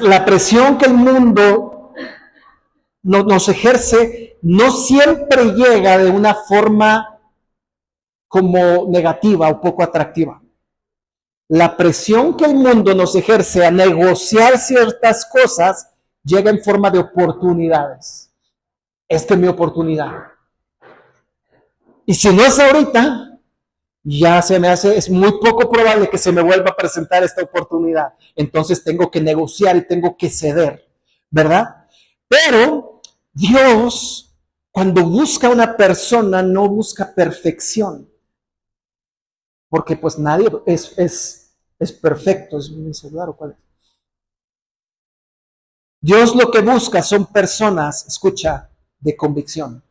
La presión que el mundo nos ejerce no siempre llega de una forma como negativa o poco atractiva. La presión que el mundo nos ejerce a negociar ciertas cosas llega en forma de oportunidades. Esta es mi oportunidad. Y si no es ahorita, ya se me hace, es muy poco probable que se me vuelva a presentar esta oportunidad. Entonces tengo que negociar y tengo que ceder, ¿verdad? Pero Dios, cuando busca a una persona, no busca perfección. Porque pues nadie es perfecto. ¿Es mi celular o cuál es? Dios lo que busca son personas, escucha, de convicción.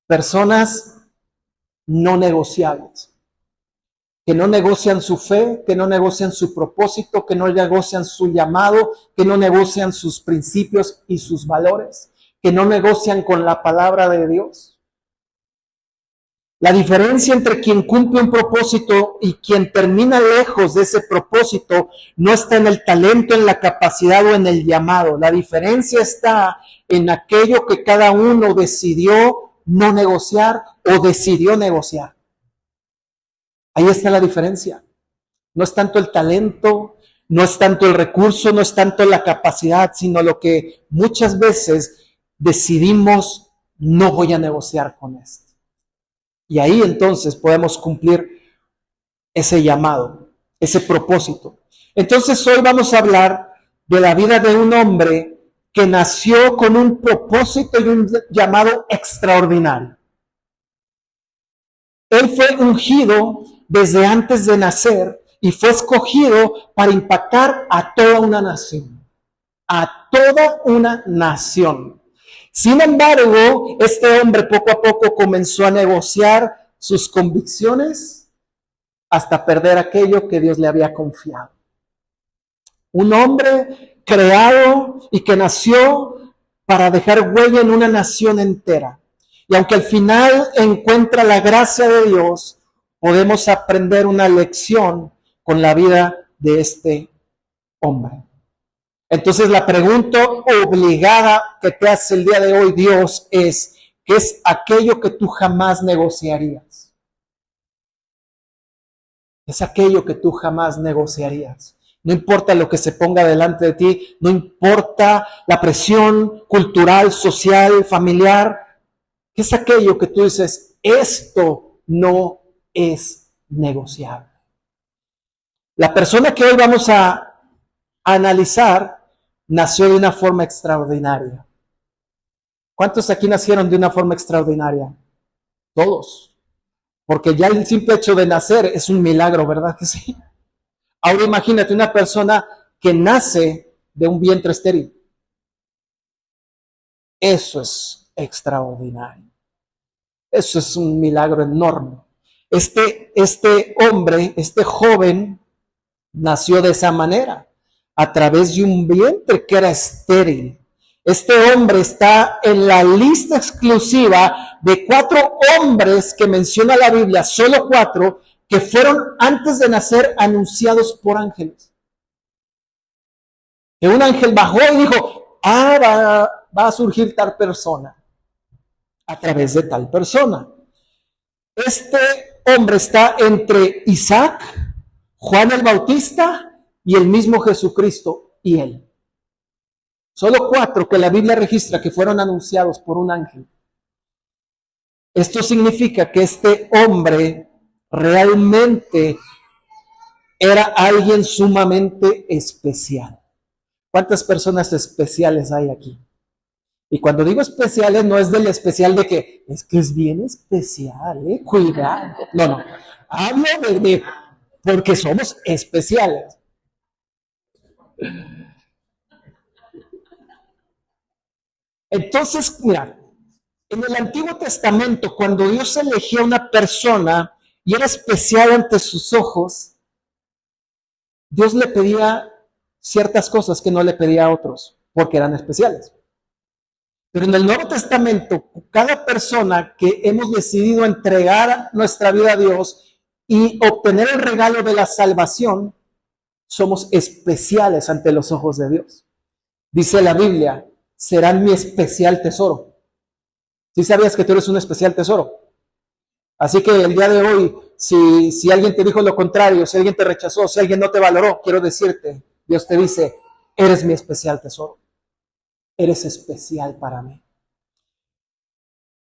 Personas no negociables. Que no negocian su fe, que no negocian su propósito, que no negocian su llamado, que no negocian sus principios y sus valores, que no negocian con la palabra de Dios. La diferencia entre quien cumple un propósito y quien termina lejos de ese propósito no está en el talento, en la capacidad o en el llamado. La diferencia está en aquello que cada uno decidió no negociar o decidió negociar. Ahí está la diferencia. No es tanto el talento, no es tanto el recurso, no es tanto la capacidad, sino lo que muchas veces decidimos, no voy a negociar con esto. Y ahí entonces podemos cumplir ese llamado, ese propósito. Entonces hoy vamos a hablar de la vida de un hombre que nació con un propósito y un llamado extraordinario. Él fue ungido desde antes de nacer y fue escogido para impactar a toda una nación. A toda una nación. Sin embargo, este hombre poco a poco comenzó a negociar sus convicciones hasta perder aquello que Dios le había confiado. Un hombre creado y que nació para dejar huella en una nación entera. Y aunque al final encuentra la gracia de Dios, podemos aprender una lección con la vida de este hombre. Entonces la pregunta obligada que te hace el día de hoy Dios es, ¿qué es aquello que tú jamás negociarías? Es aquello que tú jamás negociarías. No importa lo que se ponga delante de ti, no importa la presión cultural, social, familiar. ¿Qué es aquello que tú dices, esto no es negociable? La persona que hoy vamos a analizar nació de una forma extraordinaria. ¿Cuántos aquí nacieron de una forma extraordinaria? Todos. Porque ya el simple hecho de nacer es un milagro, ¿verdad que sí? Ahora imagínate una persona que nace de un vientre estéril. Eso es extraordinario. Eso es un milagro enorme. Este hombre, este joven, nació de esa manera, a través de un vientre que era estéril. Este hombre está en la lista exclusiva de 4 hombres que menciona la Biblia, solo 4, que fueron antes de nacer anunciados por ángeles. Que un ángel bajó y dijo, va a surgir tal persona, a través de tal persona. Este hombre está entre Isaac, Juan el Bautista y el mismo Jesucristo y él. Solo 4 que la Biblia registra que fueron anunciados por un ángel. Esto significa que este hombre realmente era alguien sumamente especial. ¿Cuántas personas especiales hay aquí? Y cuando digo especiales, no es del especial de que es bien especial, cuidado. No. Hablo de porque somos especiales. Entonces, mira, en el Antiguo Testamento, cuando Dios elegía a una persona y era especial ante sus ojos, Dios le pedía ciertas cosas que no le pedía a otros, porque eran especiales. Pero en el Nuevo Testamento, cada persona que hemos decidido entregar nuestra vida a Dios y obtener el regalo de la salvación, somos especiales ante los ojos de Dios. Dice la Biblia, serán mi especial tesoro. ¿Sí sabías que tú eres un especial tesoro? Así que el día de hoy, si alguien te dijo lo contrario, si alguien te rechazó, si alguien no te valoró, quiero decirte, Dios te dice, eres mi especial tesoro. Eres especial para mí.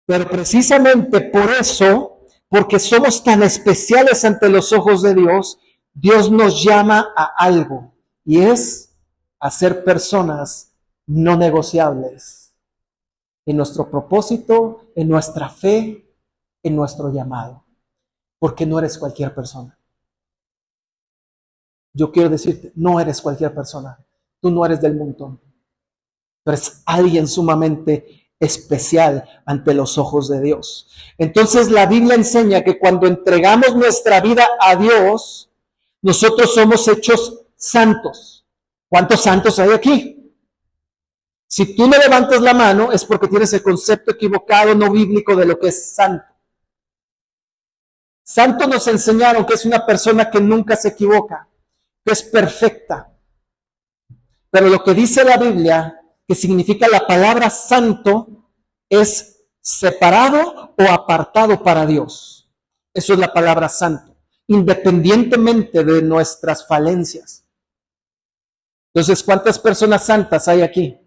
Pero precisamente por eso, porque somos tan especiales ante los ojos de Dios, Dios nos llama a algo, y es a ser personas no negociables en nuestro propósito, en nuestra fe, en nuestro llamado, porque no eres cualquier persona. Yo quiero decirte, no eres cualquier persona, tú no eres del montón, tú eres alguien sumamente especial ante los ojos de Dios. Entonces la Biblia enseña que cuando entregamos nuestra vida a Dios, nosotros somos hechos santos. ¿Cuántos santos hay aquí? Si tú no levantas la mano es porque tienes el concepto equivocado, no bíblico de lo que es santo. Santo nos enseñaron que es una persona que nunca se equivoca, que es perfecta. Pero lo que dice la Biblia, que significa la palabra santo, es separado o apartado para Dios. Eso es la palabra santo, independientemente de nuestras falencias. Entonces, ¿cuántas personas santas hay aquí?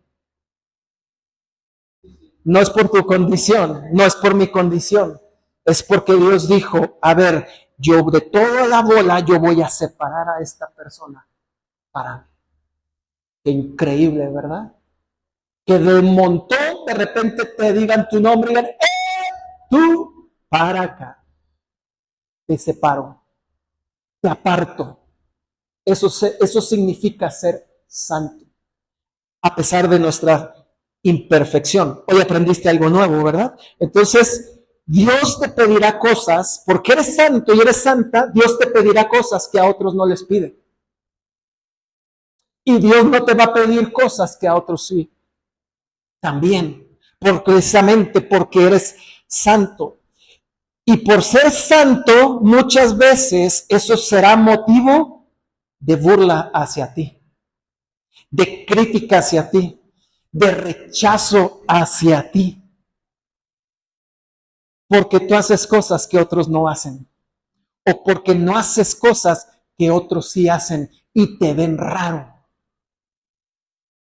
No es por tu condición, no es por mi condición. Es porque Dios dijo, a ver, yo de toda la bola, yo voy a separar a esta persona para mí. Qué increíble, ¿verdad? Que del montón de repente te digan tu nombre y digan, tú para acá. Te separo, te aparto. Eso significa ser santo, a pesar de nuestra imperfección. Hoy aprendiste algo nuevo, ¿verdad? Entonces, Dios te pedirá cosas, porque eres santo y eres santa, Dios te pedirá cosas que a otros no les pide. Y Dios no te va a pedir cosas que a otros sí. También, precisamente porque eres santo. Y por ser santo, muchas veces eso será motivo de burla hacia ti, de crítica hacia ti, de rechazo hacia ti. Porque tú haces cosas que otros no hacen. O porque no haces cosas que otros sí hacen y te ven raro.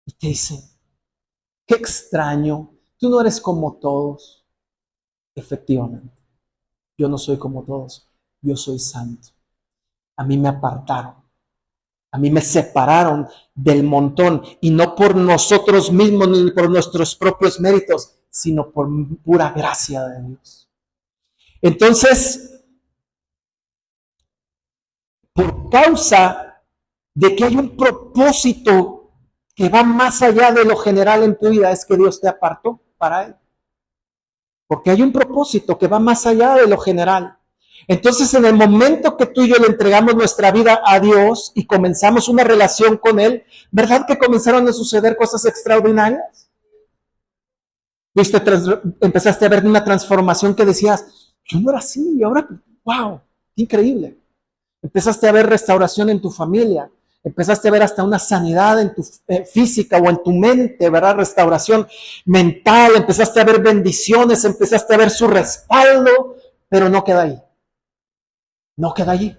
Y te dicen, qué extraño, tú no eres como todos. Efectivamente, yo no soy como todos, yo soy santo. A mí me apartaron, a mí me separaron del montón, y no por nosotros mismos ni por nuestros propios méritos, sino por pura gracia de Dios. Entonces, por causa de que hay un propósito que va más allá de lo general en tu vida, es que Dios te apartó para Él. Porque hay un propósito que va más allá de lo general. Entonces, en el momento que tú y yo le entregamos nuestra vida a Dios y comenzamos una relación con Él, ¿verdad que comenzaron a suceder cosas extraordinarias? ¿Viste? Empezaste a ver una transformación que decías, yo no era así, y ahora, wow, increíble. Empezaste a ver restauración en tu familia, empezaste a ver hasta una sanidad en tu física o en tu mente, ¿verdad? Restauración mental, empezaste a ver bendiciones, empezaste a ver su respaldo, pero no queda ahí. No queda allí.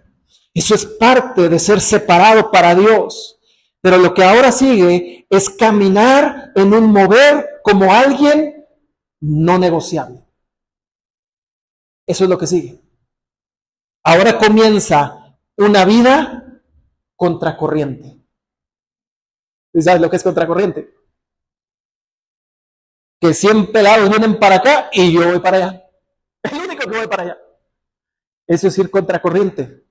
Eso es parte de ser separado para Dios. Pero lo que ahora sigue es caminar en un mover como alguien no negociable. Eso es lo que sigue. Ahora comienza una vida contracorriente. ¿Sabes lo que es contracorriente? Que 100 pelados vienen para acá y yo voy para allá. Es el único que voy para allá. Eso es ir contracorriente.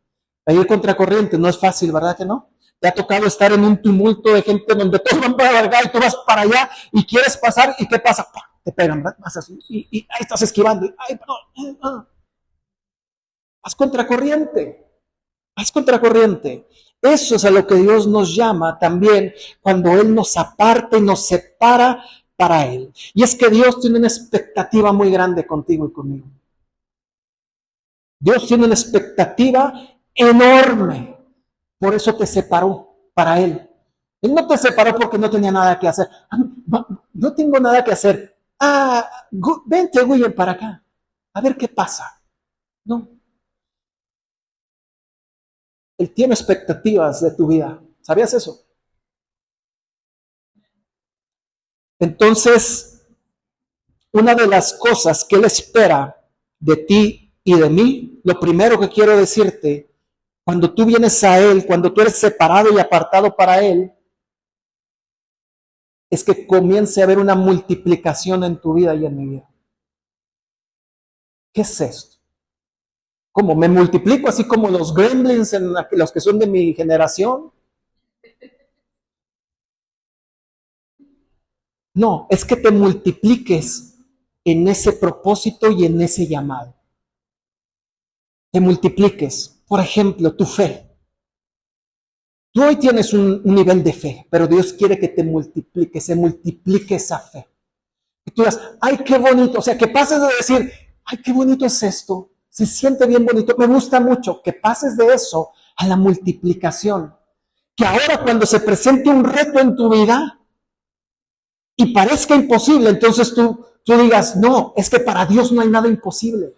Ir contracorriente no es fácil, ¿verdad que no? Te ha tocado estar en un tumulto de gente donde todos van para acá y tú vas para allá y quieres pasar, ¿y qué pasa? Te pegan, ¿verdad? Vas así, y ahí estás esquivando. Ay, perdón. Haz contracorriente. Haz contracorriente. Eso es a lo que Dios nos llama también cuando Él nos aparta y nos separa para Él. Y es que Dios tiene una expectativa muy grande contigo y conmigo. Dios tiene una expectativa enorme Por eso te separó para Él. Él no te separó porque no tenía nada que hacer. No tengo nada que hacer. Vente, William, para acá. A ver qué pasa. No. Él tiene expectativas de tu vida. ¿Sabías eso? Entonces, una de las cosas que Él espera de ti y de mí, lo primero que quiero decirte, cuando tú vienes a Él, cuando tú eres separado y apartado para Él, es que comience a haber una multiplicación en tu vida y en mi vida. ¿Qué es esto? ¿Cómo? ¿Me multiplico así como los gremlins, los que son de mi generación? No, es que te multipliques en ese propósito y en ese llamado. Te multipliques. Por ejemplo, tu fe. Tú hoy tienes un nivel de fe, pero Dios quiere que te multipliques, se multiplique esa fe. Y tú digas, ay, qué bonito. O sea, que pases de decir, ay, qué bonito es esto. Se siente bien bonito, me gusta mucho. Que pases de eso a la multiplicación. Que ahora cuando se presente un reto en tu vida y parezca imposible, entonces tú digas, no, es que para Dios no hay nada imposible.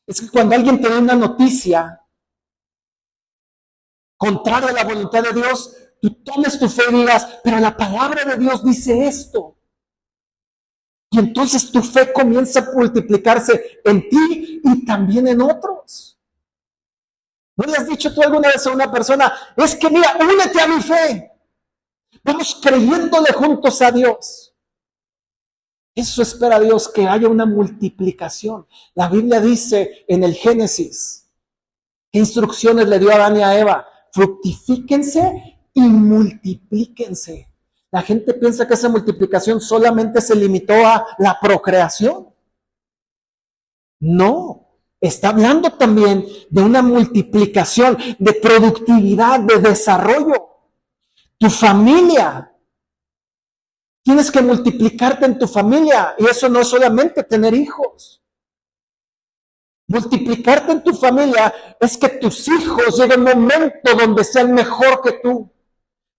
Es que cuando alguien te da una noticia contraria a la voluntad de Dios, tú tomes tu fe y digas, pero la palabra de Dios dice esto. Y entonces tu fe comienza a multiplicarse en ti y también en otros. ¿No le has dicho tú alguna vez a una persona, es que mira, únete a mi fe? Vamos creyéndole juntos a Dios. Eso espera Dios, que haya una multiplicación. La Biblia dice en el Génesis, ¿qué instrucciones le dio a Adán y a Eva? Fructifíquense y multiplíquense. La gente piensa que esa multiplicación solamente se limitó a la procreación. No, está hablando también de una multiplicación, de productividad, de desarrollo. Tu familia. Tienes que multiplicarte en tu familia. Y eso no es solamente tener hijos. Multiplicarte en tu familia es que tus hijos lleguen a un momento donde sean mejor que tú,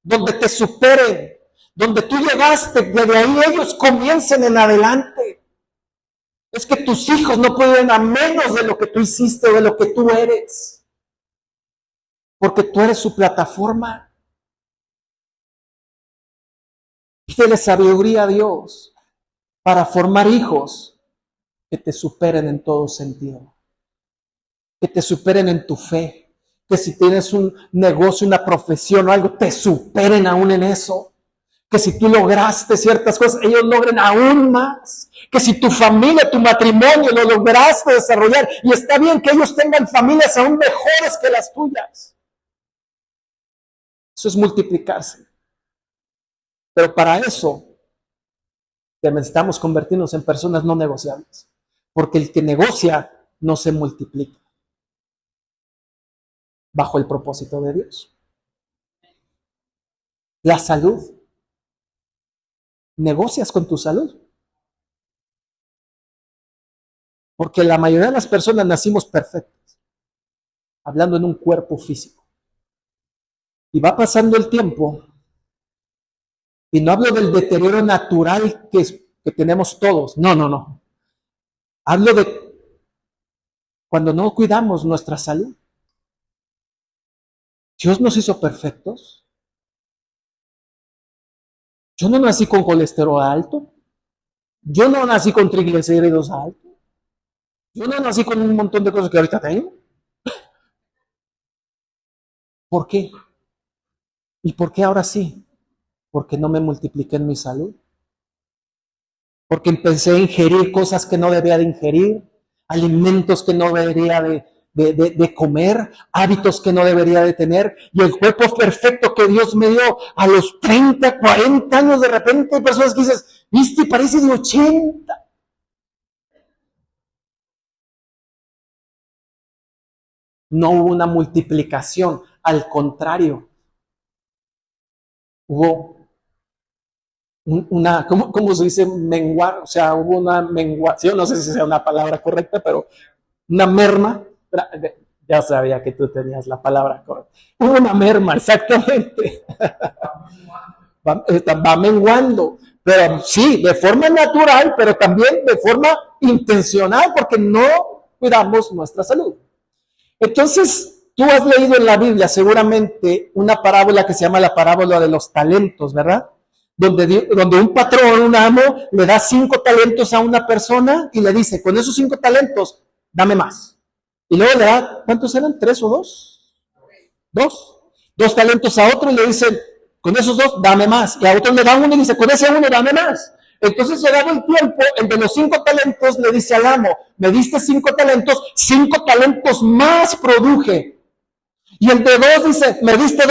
donde te superen, donde tú llegaste, que de ahí ellos comiencen en adelante. Es que tus hijos no pueden a menos de lo que tú hiciste o de lo que tú eres, porque tú eres su plataforma. Pídele sabiduría a Dios para formar hijos que te superen en todo sentido, que te superen en tu fe, que si tienes un negocio, una profesión o algo, te superen aún en eso, que si tú lograste ciertas cosas, ellos logren aún más, que si tu familia, tu matrimonio lo lograste desarrollar, y está bien que ellos tengan familias aún mejores que las tuyas. Eso es multiplicarse. Pero para eso necesitamos convertirnos en personas no negociables, porque el que negocia no se multiplica bajo el propósito de Dios. La salud. ¿Negocias con tu salud? Porque la mayoría de las personas nacimos perfectas, hablando en un cuerpo físico. Y va pasando el tiempo, y no hablo del deterioro natural que tenemos todos, no. Hablo de cuando no cuidamos nuestra salud. Dios nos hizo perfectos. Yo no nací con colesterol alto. Yo no nací con triglicéridos altos. Yo no nací con un montón de cosas que ahorita tengo. ¿Por qué? ¿Y por qué ahora sí? Porque no me multipliqué en mi salud. Porque empecé a ingerir cosas que no debía de ingerir, alimentos que no debería de comer, hábitos que no debería de tener, y el cuerpo perfecto que Dios me dio a los 30, 40 años, de repente hay personas que dices, viste, parece de 80. No hubo una multiplicación, al contrario, hubo una, ¿cómo se dice? Menguar, o sea, hubo una menguación, no sé si sea una palabra correcta, pero una merma Ya sabía que tú tenías la palabra correcta. Hubo una merma, exactamente. Va menguando. Pero sí, de forma natural, pero también de forma intencional, porque no cuidamos nuestra salud. Entonces, tú has leído en la Biblia seguramente una parábola que se llama la parábola de los talentos, ¿verdad? Donde un patrón, un amo, le da 5 talentos a una persona y le dice, con esos 5 talentos, dame más. Y luego le da, ¿cuántos eran? ¿3 o 2? 2. 2 talentos a otro y le dicen, con esos 2, dame más. Y a otro le da 1 y dice, con ese 1, dame más. Entonces, llegado el tiempo, el de los 5 talentos le dice al amo, me diste 5 talentos, 5 talentos más produje. Y el de 2 dice, me diste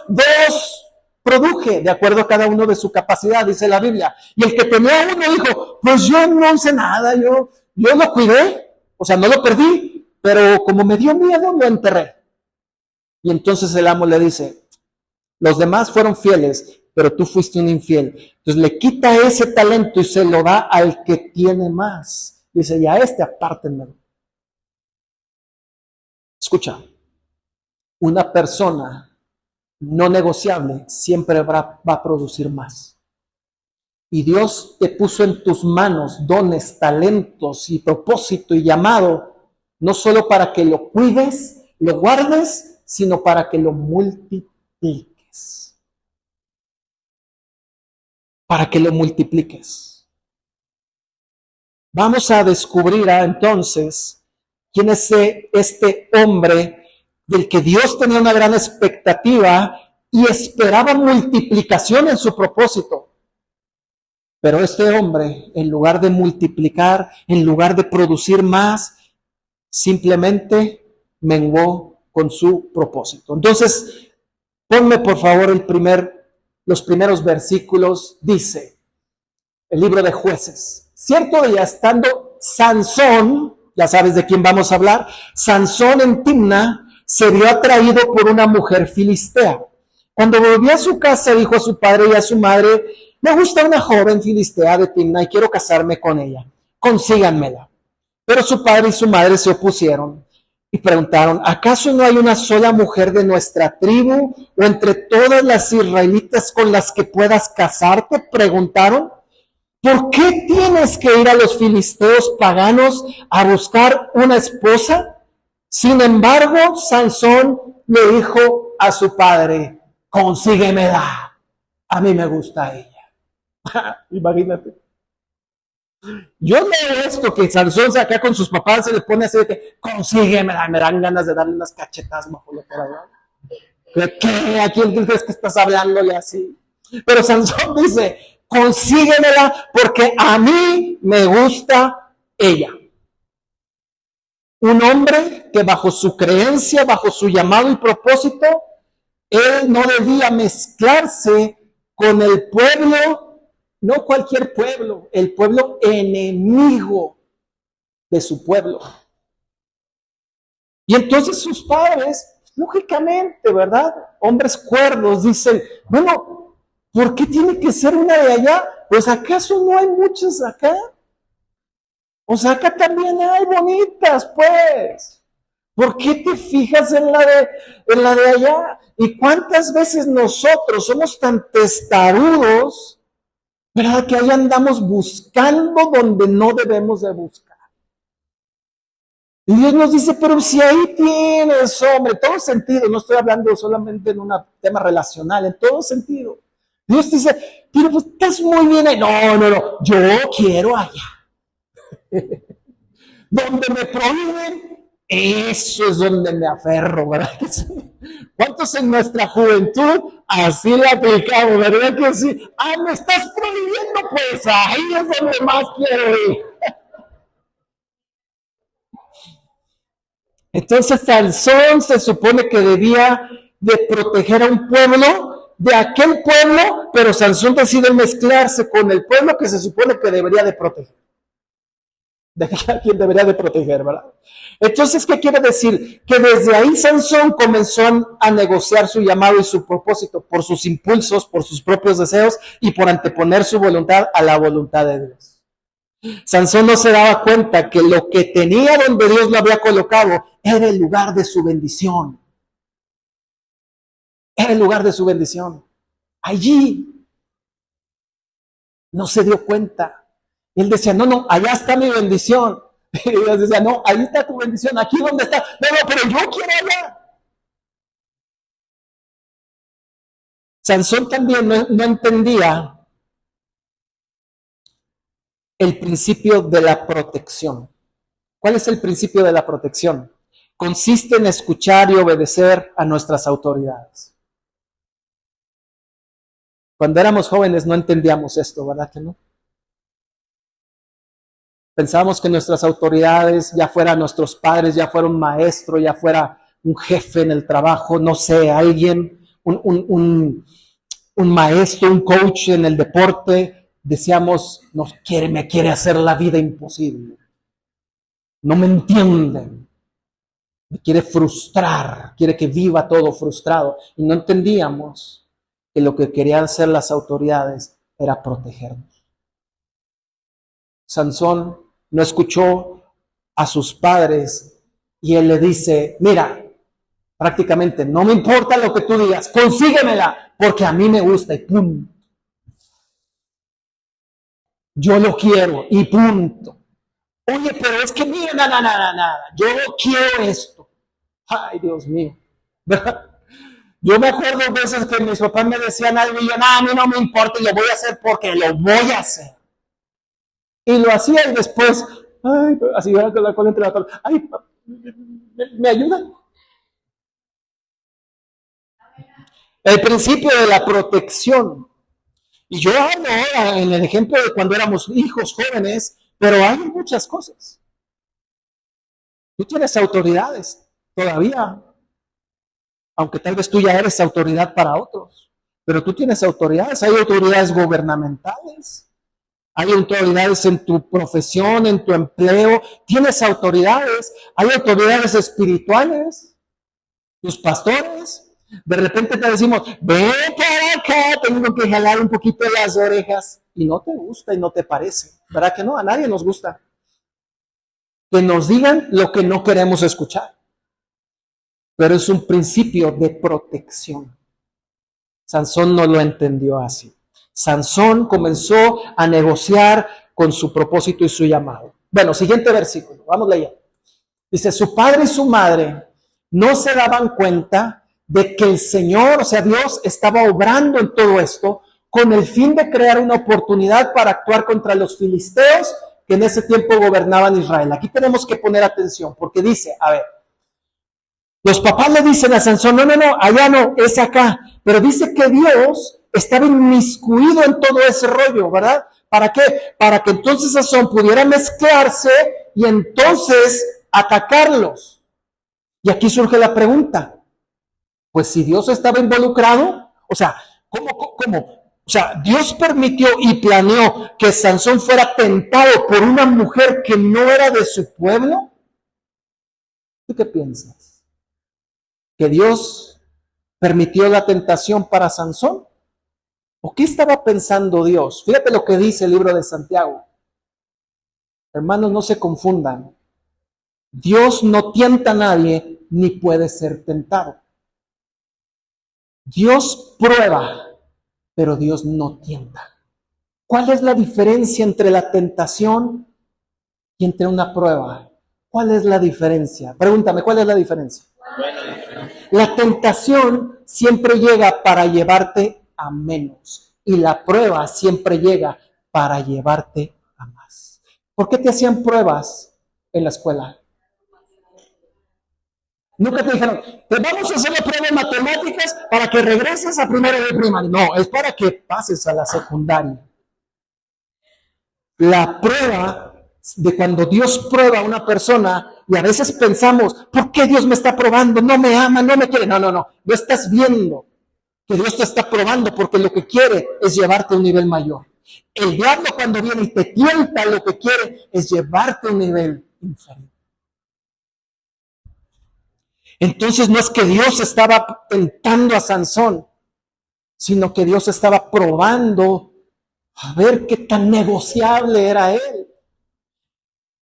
2 produje, de acuerdo a cada uno de su capacidad, dice la Biblia. Y el que tenía 1 dijo, pues yo no hice nada, yo lo cuidé, o sea, no lo perdí, pero como me dio miedo, lo enterré. Y entonces el amo le dice, los demás fueron fieles, pero tú fuiste un infiel. Entonces le quita ese talento y se lo da al que tiene más. Dice, y a este apártenmelo. Escucha, una persona no negociable siempre va a producir más. Y Dios te puso en tus manos dones, talentos y propósito y llamado, no solo para que lo cuides, lo guardes, sino para que lo multipliques. Para que lo multipliques. Vamos a descubrir entonces quién es este hombre del que Dios tenía una gran expectativa y esperaba multiplicación en su propósito. Pero este hombre, en lugar de multiplicar, en lugar de producir más, simplemente menguó con su propósito. Entonces, ponme por favor los primeros versículos. Dice el libro de Jueces: cierto día, estando Sansón, ya sabes de quién vamos a hablar, Sansón en Timna, se vio atraído por una mujer filistea. Cuando volvió a su casa, dijo a su padre y a su madre, me gusta una joven filistea de Timna y quiero casarme con ella, consíganmela. Pero su padre y su madre se opusieron y preguntaron, ¿acaso no hay una sola mujer de nuestra tribu o entre todas las israelitas con las que puedas casarte? Preguntaron. ¿Por qué tienes que ir a los filisteos paganos a buscar una esposa? Sin embargo, Sansón le dijo a su padre, consíguemela, a mí me gusta ella. Imagínate. Yo leo esto que Sansón acá con sus papás se le pone así de que, consíguemela, me dan ganas de darle unas cachetas bajo la por allá. ¿Qué? ¿A quién crees que estás hablándole así? Pero Sansón dice, consíguemela porque a mí me gusta ella. Un hombre que bajo su creencia, bajo su llamado y propósito, él no debía mezclarse con el pueblo, no cualquier pueblo, el pueblo enemigo de su pueblo. Y entonces sus padres, lógicamente, ¿verdad? Hombres cuerdos dicen, bueno, ¿por qué tiene que ser una de allá? Pues ¿acaso no hay muchas acá? O sea, acá también hay bonitas, pues. ¿Por qué te fijas en la de allá? ¿Y cuántas veces nosotros somos tan testarudos, verdad, que ahí andamos buscando donde no debemos de buscar? Y Dios nos dice, pero si ahí tienes, hombre, todo sentido, no estoy hablando solamente en un tema relacional, en todo sentido. Dios dice, pero pues estás muy bien ahí. No, yo quiero allá. Donde me prohíben, eso es donde me aferro, ¿verdad que sí? ¿Cuántos en nuestra juventud así la aplicamos, verdad que sí? Me estás prohibiendo, pues ahí es donde más quiero ir. Entonces Sansón se supone que debía de proteger a un pueblo, de aquel pueblo, pero Sansón decide mezclarse con el pueblo que se supone que debería de proteger. De a quien debería de proteger, ¿verdad? Entonces, ¿qué quiere decir? Que desde ahí Sansón comenzó a negociar su llamado y su propósito por sus impulsos, por sus propios deseos y por anteponer su voluntad a la voluntad de Dios. Sansón no se daba cuenta que lo que tenía donde Dios lo había colocado era el lugar de su bendición. Era el lugar de su bendición. Allí no se dio cuenta. Él decía, no, allá está mi bendición. Y Dios decía, no, ahí está tu bendición, aquí donde está. No, pero yo quiero allá. Sansón también no entendía el principio de la protección. ¿Cuál es el principio de la protección? Consiste en escuchar y obedecer a nuestras autoridades. Cuando éramos jóvenes no entendíamos esto, ¿verdad que no? Pensábamos que nuestras autoridades, ya fueran nuestros padres, ya fuera un maestro, ya fuera un jefe en el trabajo, no sé, alguien, un maestro, un coach en el deporte, decíamos, me quiere hacer la vida imposible. No me entienden. Me quiere frustrar, quiere que viva todo frustrado. Y no entendíamos que lo que querían hacer las autoridades era protegernos. Sansón no escuchó a sus padres y él le dice, mira, prácticamente, no me importa lo que tú digas, consíguemela, porque a mí me gusta y punto. Yo lo quiero y punto. Oye, pero es que mira, nada, yo quiero esto. Ay, Dios mío. ¿Verdad? Yo me acuerdo veces que mis papás me decían algo y yo, a mí no me importa y lo voy a hacer porque lo voy a hacer. Y lo hacía y después, ay, así con la cola entre la cola, ay, ¿me ayudan? El principio de la protección. Y yo hablo ahora en el ejemplo de cuando éramos hijos jóvenes, pero hay muchas cosas. Tú tienes autoridades todavía, aunque tal vez tú ya eres autoridad para otros, pero tú tienes autoridades. Hay autoridades gubernamentales, hay autoridades en tu profesión, en tu empleo, tienes autoridades, hay autoridades espirituales, tus pastores. De repente te decimos, ven para acá, tengo que jalar un poquito las orejas y no te gusta y no te parece, ¿verdad que no? A nadie nos gusta que nos digan lo que no queremos escuchar, pero es un principio de protección. Sansón no lo entendió así. Sansón comenzó a negociar con su propósito y su llamado. Bueno, siguiente versículo, vamos leyendo. Dice, su padre y su madre no se daban cuenta de que el Señor, o sea, Dios estaba obrando en todo esto con el fin de crear una oportunidad para actuar contra los filisteos que en ese tiempo gobernaban Israel. Aquí tenemos que poner atención porque dice, a ver, los papás le dicen a Sansón, no, allá no, es acá. Pero dice que Dios estaba inmiscuido en todo ese rollo, ¿verdad? ¿Para qué? Para que entonces Sansón pudiera mezclarse y entonces atacarlos. Y aquí surge la pregunta, pues si Dios estaba involucrado, o sea, ¿cómo? O sea, Dios permitió y planeó que Sansón fuera tentado por una mujer que no era de su pueblo. ¿Tú qué piensas? ¿Que Dios permitió la tentación para Sansón? ¿O qué estaba pensando Dios? Fíjate lo que dice el libro de Santiago. Hermanos, no se confundan. Dios no tienta a nadie ni puede ser tentado. Dios prueba, pero Dios no tienta. ¿Cuál es la diferencia entre la tentación y entre una prueba? ¿Cuál es la diferencia? Pregúntame, ¿cuál es la diferencia? La tentación siempre llega para llevarte a menos y la prueba siempre llega para llevarte a más. ¿Por qué te hacían pruebas en la escuela? Nunca te dijeron, te vamos a hacer la prueba de matemáticas para que regreses a primero de primaria. No, es para que pases a la secundaria. La prueba de cuando Dios prueba a una persona, y a veces pensamos, ¿por qué Dios me está probando? No me ama, no me quiere. No, no estás viendo que Dios te está probando porque lo que quiere es llevarte a un nivel mayor. El diablo cuando viene y te tienta, lo que quiere es llevarte a un nivel inferior. Entonces no es que Dios estaba tentando a Sansón, sino que Dios estaba probando a ver qué tan negociable era él.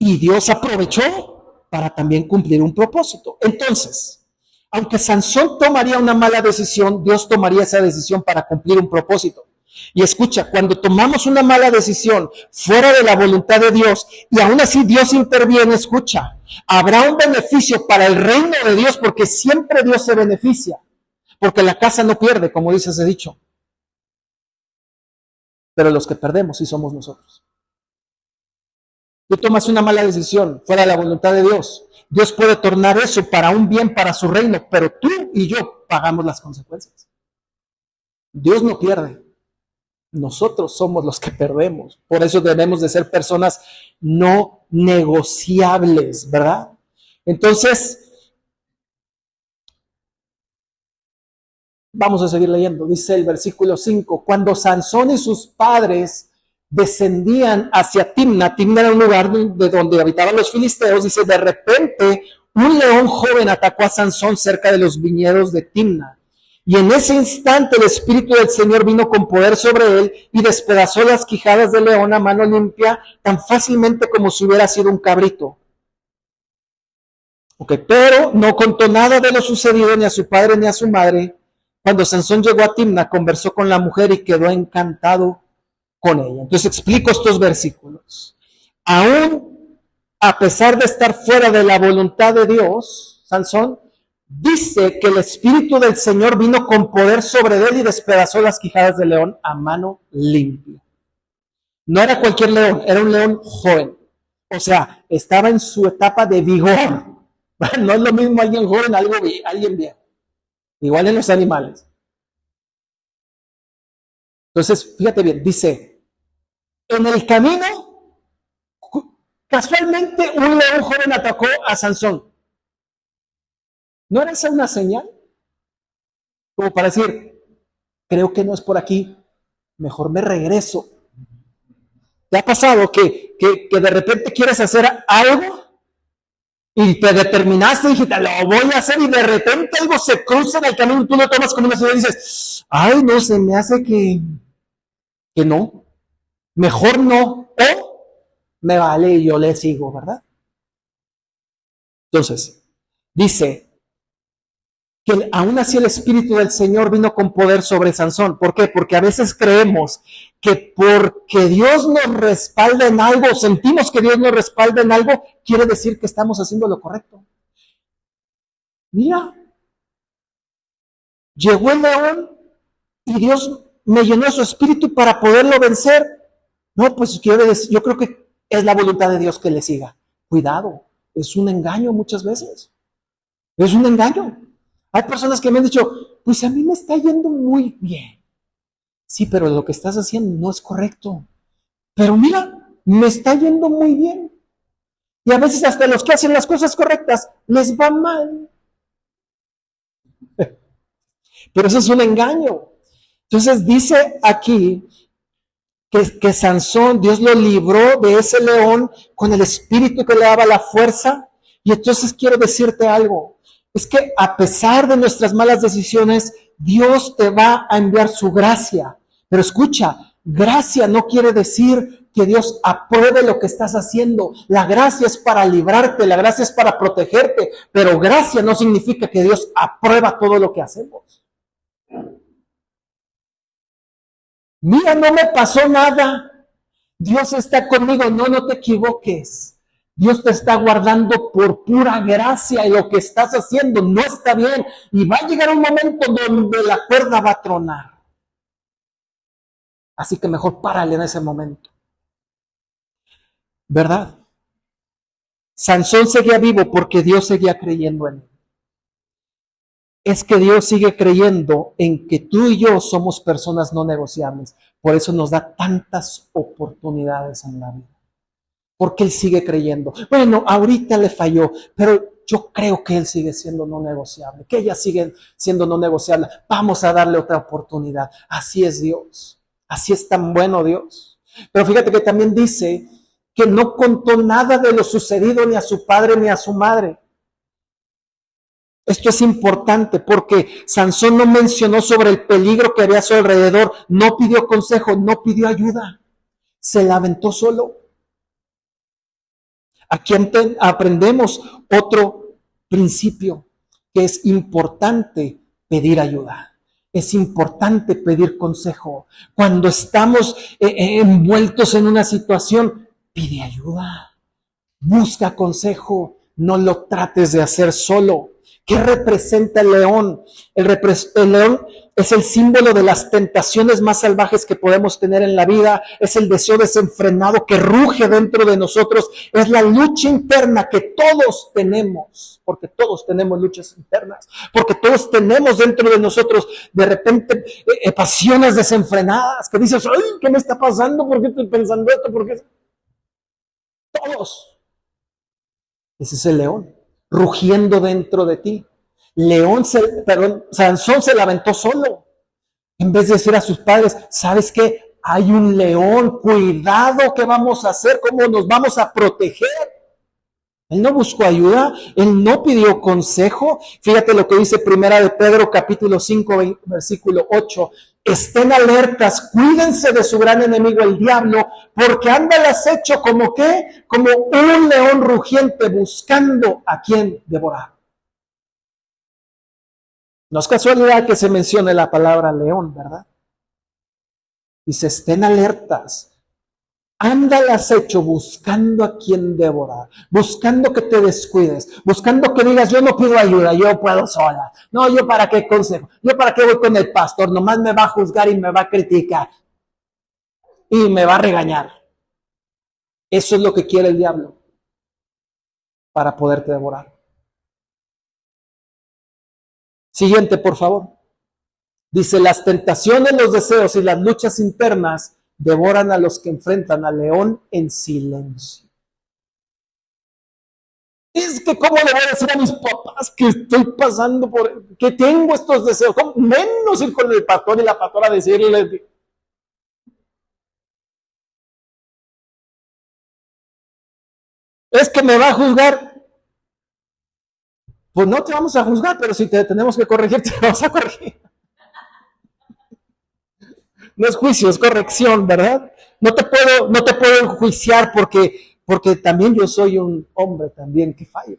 Y Dios aprovechó para también cumplir un propósito. Entonces, aunque Sansón tomaría una mala decisión, Dios tomaría esa decisión para cumplir un propósito. Y escucha, cuando tomamos una mala decisión fuera de la voluntad de Dios y aún así Dios interviene, escucha, habrá un beneficio para el reino de Dios porque siempre Dios se beneficia, porque la casa no pierde, como dice ese dicho. Pero los que perdemos sí somos nosotros. Tú tomas una mala decisión fuera de la voluntad de Dios. Dios puede tornar eso para un bien, para su reino, pero tú y yo pagamos las consecuencias. Dios no pierde. Nosotros somos los que perdemos. Por eso debemos de ser personas no negociables, ¿verdad? Entonces, vamos a seguir leyendo. Dice el versículo 5, cuando Sansón y sus padres descendían hacia Timna, Timna era un lugar de donde habitaban los filisteos, dice, de repente un león joven atacó a Sansón cerca de los viñedos de Timna. Y en ese instante el Espíritu del Señor vino con poder sobre él y despedazó las quijadas del león a mano limpia tan fácilmente como si hubiera sido un cabrito. Pero no contó nada de lo sucedido ni a su padre ni a su madre. Cuando Sansón llegó a Timna, conversó con la mujer y quedó encantado con ella. Entonces explico estos versículos. Aún a pesar de estar fuera de la voluntad de Dios, Sansón dice que el Espíritu del Señor vino con poder sobre él y despedazó las quijadas del león a mano limpia. No era cualquier león, era un león joven. O sea, estaba en su etapa de vigor. No es lo mismo alguien joven, alguien viejo. Igual en los animales. Entonces, fíjate bien, dice, en el camino, casualmente un león joven atacó a Sansón. ¿No era esa una señal? Como para decir, creo que no es por aquí, mejor me regreso. ¿Te ha pasado que de repente quieres hacer algo y te determinaste y dijiste, lo voy a hacer y de repente algo se cruza en el camino y tú lo tomas como una señal y dices, ay, no, se me hace que no, mejor no, o me vale y yo le sigo, ¿verdad? Entonces, dice que aún así el Espíritu del Señor vino con poder sobre Sansón. ¿Por qué? Porque a veces creemos que porque Dios nos respalda en algo, sentimos que Dios nos respalda en algo, quiere decir que estamos haciendo lo correcto. Mira, llegó el león y Dios me llenó de su espíritu para poderlo vencer. No, pues yo creo que es la voluntad de Dios que le siga. Cuidado, es un engaño muchas veces. Es un engaño. Hay personas que me han dicho, pues a mí me está yendo muy bien. Sí, pero lo que estás haciendo no es correcto. Pero mira, me está yendo muy bien. Y a veces hasta los que hacen las cosas correctas les va mal. Pero eso es un engaño. Entonces dice aquí que Sansón, Dios lo libró de ese león con el espíritu que le daba la fuerza. Y entonces quiero decirte algo. Es que a pesar de nuestras malas decisiones, Dios te va a enviar su gracia. Pero escucha, gracia no quiere decir que Dios apruebe lo que estás haciendo. La gracia es para librarte, la gracia es para protegerte, pero gracia no significa que Dios aprueba todo lo que hacemos. Mira, no me pasó nada. Dios está conmigo. No te equivoques. Dios te está guardando por pura gracia y lo que estás haciendo no está bien. Y va a llegar un momento donde la cuerda va a tronar. Así que mejor párale en ese momento. ¿Verdad? Sansón seguía vivo porque Dios seguía creyendo en él. Es que Dios sigue creyendo en que tú y yo somos personas no negociables. Por eso nos da tantas oportunidades en la vida. Porque Él sigue creyendo. Bueno, ahorita le falló, pero yo creo que Él sigue siendo no negociable, que ella sigue siendo no negociable. Vamos a darle otra oportunidad. Así es Dios. Así es tan bueno Dios. Pero fíjate que también dice que no contó nada de lo sucedido ni a su padre ni a su madre. Esto es importante porque Sansón no mencionó sobre el peligro que había a su alrededor, no pidió consejo, no pidió ayuda, se la aventó solo. Aquí aprendemos otro principio, que es importante pedir ayuda. Es importante pedir consejo. Cuando estamos envueltos en una situación, pide ayuda. Busca consejo. No lo trates de hacer solo. ¿Qué representa el león? El león es el símbolo de las tentaciones más salvajes que podemos tener en la vida. Es el deseo desenfrenado que ruge dentro de nosotros. Es la lucha interna que todos tenemos, porque todos tenemos luchas internas, porque todos tenemos dentro de nosotros de repente pasiones desenfrenadas que dices, ¡ay, qué me está pasando! ¿Por qué estoy pensando esto? ¿Por qué? Todos. Ese es el león, rugiendo dentro de ti. Sansón se la aventó solo. En vez de decir a sus padres, ¿sabes qué? Hay un león, cuidado, ¿qué vamos a hacer? ¿Cómo nos vamos a proteger? Él no buscó ayuda, él no pidió consejo. Fíjate lo que dice Primera de Pedro, capítulo 5, versículo 8. Estén alertas, cuídense de su gran enemigo, el diablo, porque anda al acecho como ¿qué? Como un león rugiente buscando a quien devorar. No es casualidad que se mencione la palabra león, ¿verdad? Dice, estén alertas. Anda al acecho buscando a quien devorar, buscando que te descuides, buscando que digas, yo no pido ayuda, yo puedo sola. No, yo para qué consejo, yo para qué voy con el pastor, nomás me va a juzgar y me va a criticar y me va a regañar. Eso es lo que quiere el diablo para poderte devorar. Siguiente, por favor. Dice, las tentaciones, los deseos y las luchas internas devoran a los que enfrentan al león en silencio. Es que ¿cómo le voy a decir a mis papás que estoy pasando por, que tengo estos deseos? ¿Cómo? Menos ir con el pastor y la pastora a decirle, es que me va a juzgar. Pues no te vamos a juzgar, pero si te tenemos que corregir, te vamos a corregir. No es juicio, es corrección, ¿verdad? No te puedo enjuiciar porque también yo soy un hombre también que fallo.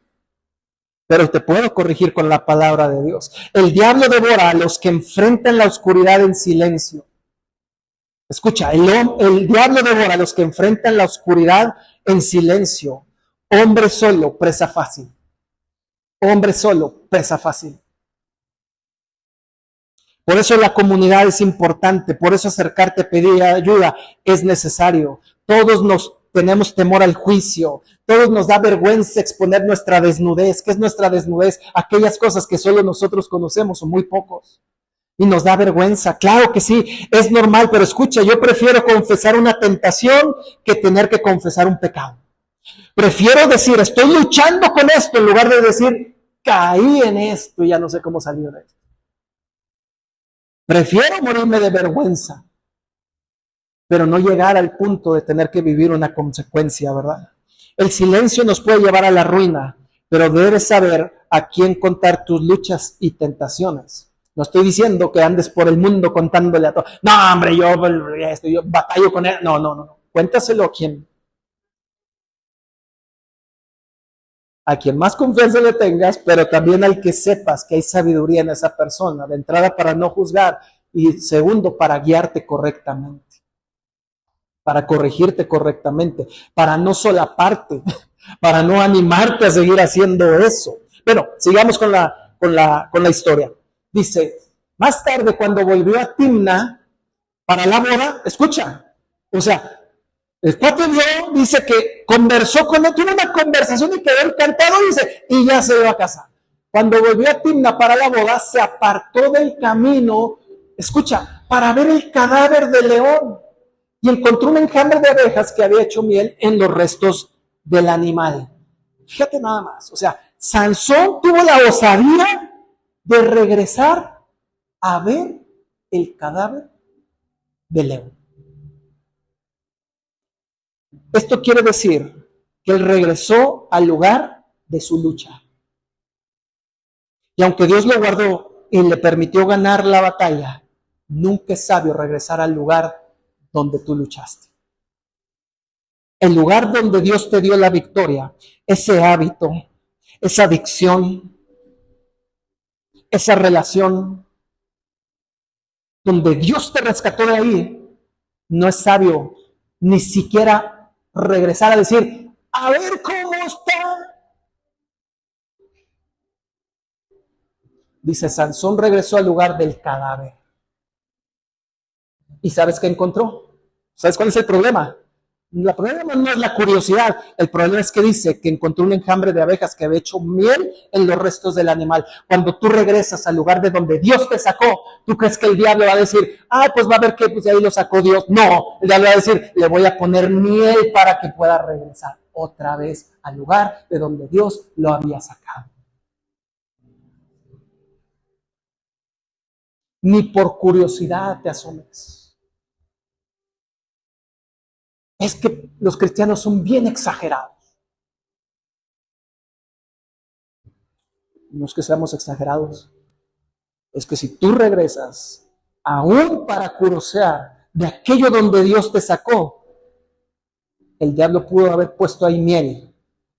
Pero te puedo corregir con la palabra de Dios. El diablo devora a los que enfrentan la oscuridad en silencio. Escucha, el diablo devora a los que enfrentan la oscuridad en silencio. Hombre solo, presa fácil. Hombre solo, presa fácil. Por eso la comunidad es importante, por eso acercarte a pedir ayuda es necesario. Todos nos tenemos temor al juicio, todos nos da vergüenza exponer nuestra desnudez. ¿Qué es nuestra desnudez? Aquellas cosas que solo nosotros conocemos o muy pocos. Y nos da vergüenza, claro que sí, es normal, pero escucha, yo prefiero confesar una tentación que tener que confesar un pecado. Prefiero decir, estoy luchando con esto, en lugar de decir, caí en esto y ya no sé cómo salir de esto. Prefiero morirme de vergüenza, pero no llegar al punto de tener que vivir una consecuencia, ¿verdad? El silencio nos puede llevar a la ruina, pero debes saber a quién contar tus luchas y tentaciones. No estoy diciendo que andes por el mundo contándole a todos. No, hombre, yo batallo con él. No. Cuéntaselo a quien más confianza le tengas, pero también al que sepas que hay sabiduría en esa persona, de entrada para no juzgar y segundo para guiarte correctamente, para corregirte correctamente, para no solaparte, para no animarte a seguir haciendo eso. Bueno, sigamos con la historia. Dice, más tarde cuando volvió a Timna para la boda, escucha, o sea, el cuate vio, dice que conversó con él, tuvo una conversación y quedó encantado, dice, y ya se iba a casar. Cuando volvió a Timna para la boda, se apartó del camino, escucha, para ver el cadáver del león y encontró un enjambre de abejas que había hecho miel en los restos del animal. Fíjate nada más, o sea, Sansón tuvo la osadía de regresar a ver el cadáver del león. Esto quiere decir que él regresó al lugar de su lucha. Y aunque Dios lo guardó y le permitió ganar la batalla, nunca es sabio regresar al lugar donde tú luchaste. el lugar donde Dios te dio la victoria, ese hábito, esa adicción, esa relación, donde Dios te rescató de ahí, no es sabio ni siquiera regresar a decir, a ver cómo está. Dice, Sansón regresó al lugar del cadáver. ¿Y sabes qué encontró? ¿Sabes cuál es el problema? El problema no es la curiosidad, el problema es que dice que encontró un enjambre de abejas que había hecho miel en los restos del animal. Cuando tú regresas al lugar de donde Dios te sacó, ¿tú crees que el diablo va a decir, pues va a ver que pues de ahí lo sacó Dios? No, el diablo va a decir, le voy a poner miel para que pueda regresar otra vez al lugar de donde Dios lo había sacado. Ni por curiosidad te asomes. Es que los cristianos son bien exagerados. No es que seamos exagerados, es que si tú regresas, aún para curiosear de aquello donde Dios te sacó, el diablo pudo haber puesto ahí miel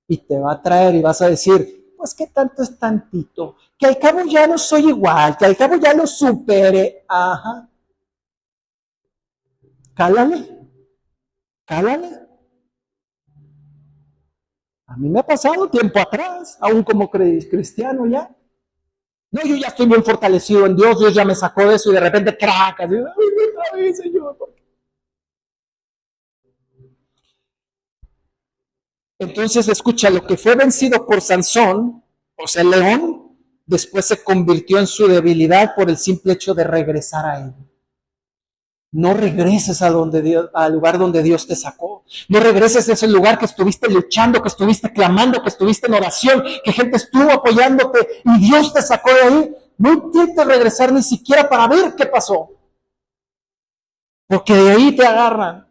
y te va a traer y vas a decir, pues qué tanto es tantito, que al cabo ya no soy igual, que al cabo ya lo superé. Ajá. Cálale, cálale. A mí me ha pasado tiempo atrás, aún como cristiano ya. No, yo ya estoy bien fortalecido en Dios, Dios ya me sacó de eso y de repente crack, así, ay, otra vez, Señor. Entonces, escucha, lo que fue vencido por Sansón, o sea, el león, después se convirtió en su debilidad por el simple hecho de regresar a él. No regreses al lugar donde Dios te sacó. No regreses a ese lugar que estuviste luchando, que estuviste clamando, que estuviste en oración, que gente estuvo apoyándote y Dios te sacó de ahí. No intentes regresar ni siquiera para ver qué pasó. Porque de ahí te agarran.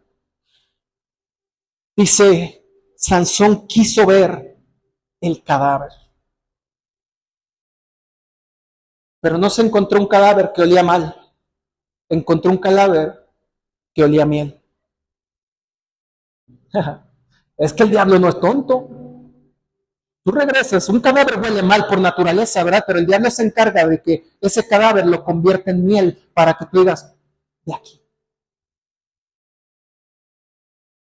Dice, Sansón quiso ver el cadáver. Pero no se encontró un cadáver que olía mal. Encontró un cadáver que olía miel. Es que el diablo no es tonto. Tú regresas, un cadáver huele mal por naturaleza, ¿verdad? Pero el diablo se encarga de que ese cadáver lo convierta en miel para que tú digas, de aquí.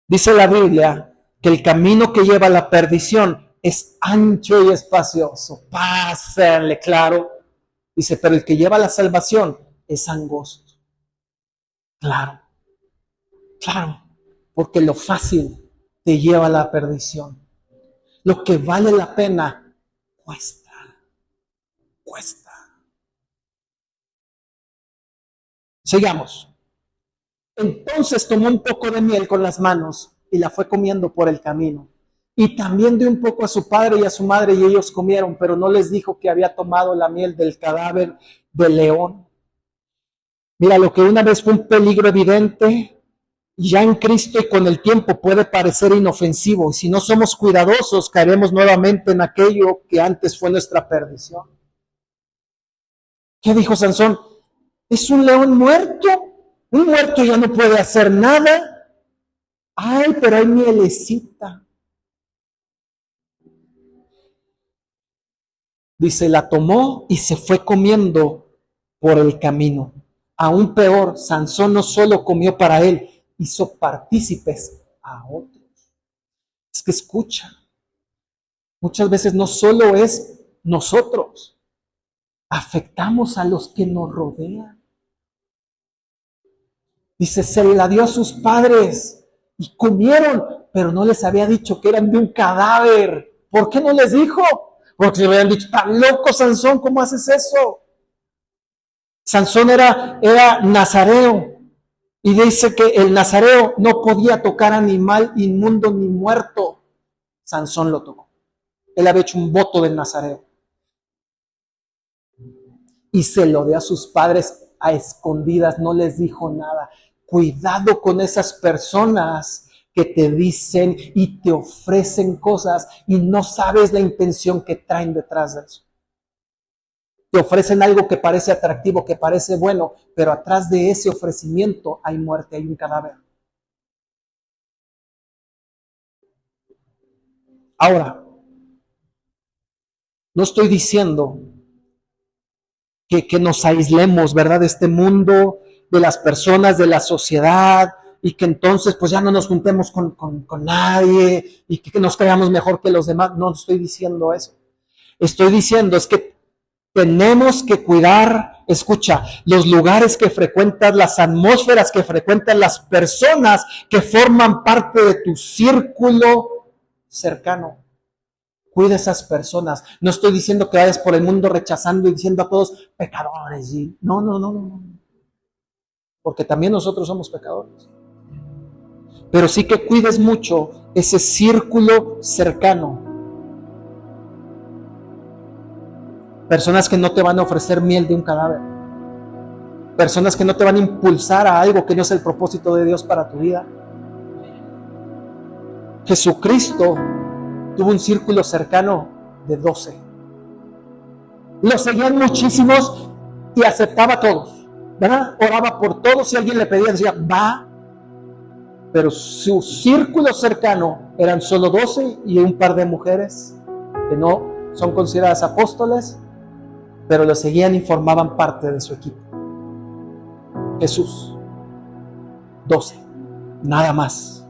Dice la Biblia que el camino que lleva a la perdición es ancho y espacioso. Pásenle, claro. Dice, pero el que lleva a la salvación es angosto. Claro, claro. Porque lo fácil te lleva a la perdición. Lo que vale la pena cuesta. Cuesta. Sigamos. Entonces tomó un poco de miel con las manos y la fue comiendo por el camino. Y también dio un poco a su padre y a su madre y ellos comieron, pero no les dijo que había tomado la miel del cadáver del león. Mira, lo que una vez fue un peligro evidente, ya en Cristo y con el tiempo puede parecer inofensivo. Y si no somos cuidadosos, caeremos nuevamente en aquello que antes fue nuestra perdición. ¿Qué dijo Sansón? Es un león muerto. Un muerto ya no puede hacer nada. Ay, pero hay mielecita. Dice, la tomó y se fue comiendo por el camino. Aún peor, Sansón no solo comió para él, hizo partícipes a otros. Es que escucha, muchas veces no solo es nosotros, afectamos a los que nos rodean. Dice, se la dio a sus padres y comieron, pero no les había dicho que eran de un cadáver. ¿Por qué no les dijo? Porque le habían dicho, tan loco Sansón, ¿cómo haces eso? Sansón era nazareo y dice que el nazareo no podía tocar animal inmundo ni muerto. Sansón lo tocó. Él había hecho un voto del nazareo y se lo dio a sus padres a escondidas, no les dijo nada. Cuidado con esas personas que te dicen y te ofrecen cosas y no sabes la intención que traen detrás de eso. Te ofrecen algo que parece atractivo, que parece bueno, pero atrás de ese ofrecimiento hay muerte, hay un cadáver. Ahora, no estoy diciendo que nos aislemos, ¿verdad? De este mundo, de las personas, de la sociedad, y que entonces pues ya no nos juntemos con nadie y que nos creamos mejor que los demás. No estoy diciendo eso. Estoy diciendo es que tenemos que cuidar, escucha, los lugares que frecuentas, las atmósferas que frecuentas, las personas que forman parte de tu círculo cercano. Cuida esas personas. No estoy diciendo que vayas por el mundo rechazando y diciendo a todos pecadores. No. Porque también nosotros somos pecadores. Pero sí que cuides mucho ese círculo cercano. Personas que no te van a ofrecer miel de un cadáver. Personas que no te van a impulsar a algo que no es el propósito de Dios para tu vida. Jesucristo tuvo un círculo cercano de 12. Lo seguían muchísimos y aceptaba a todos, ¿verdad? Oraba por todos, si alguien le pedía, decía, va. Pero su círculo cercano eran solo 12 y un par de mujeres que no son consideradas apóstoles, pero lo seguían y formaban parte de su equipo. Jesús, 12, nada más.